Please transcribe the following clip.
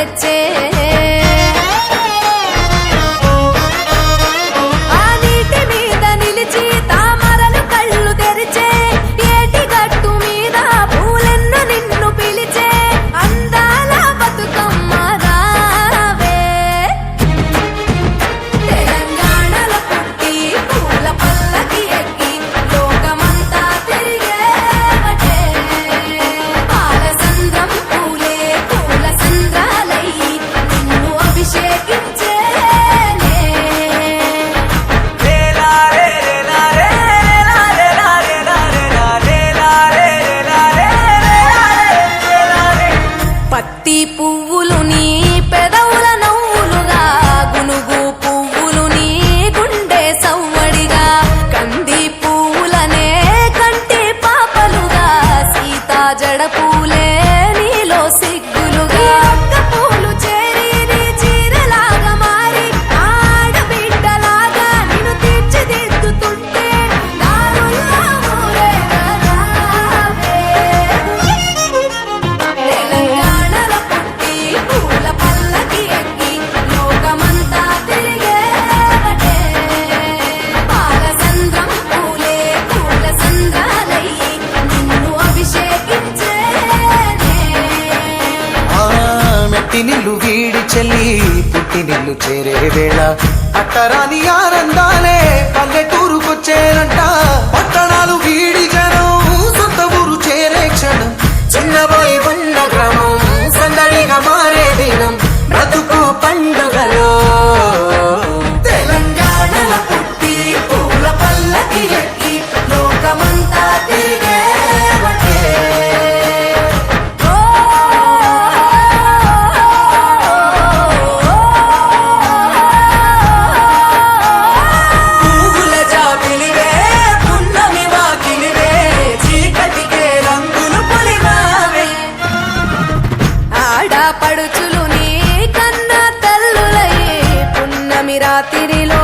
తెచ్చే పత్తి పువ్వులు నీ పెదవుల నవ్వులుగా గునుగు పువ్వులు నీ గుండె సవ్వడిగా కంది పువ్వులనే కంటి పాపలుగా సీతా జడ పూలే నీలో సిగ్గులుగా పూలు చేరి నీ చీరలాగా మారి ఆడబిడ్డలాగా నిన్ను తీర్చిదిద్దుతుంటే దారుల్లా ఊరేగరావే తెలంగాణలో పుట్టి పూల పల్లకి ఎక్కి లోకమంతా తిరిగేవటే పాలసంద్రం పూలే పూల సంద్రాలయ్యి నిన్ను అభిషేకించేనే మెట్టి నిల్లు వీడి చెల్లి పుట్టి నిల్లు చేరే వేళ అట్టరాని ఆనందాలే పల్లెటూరుకొచ్చేనంట పట్టణాలు వీడి జనం సొంత ఊరు చేరే క్షణం చిన్నబోయి ఉన్న గ్రామం సందడిగా మారే దినం బ్రతుకు పండుగలో తెలంగాణలో పుట్టి పూల పల్లకి ఎక్కి లోకమంతా తిరిగేవటే పువ్వుల జాబిలివే పున్నమి వాకిలివే చీకటికే రంగులు పొలిమావే ఆడపడుచులు నీ కన్న తల్లులయ్యే పున్నమి రాత్రిలో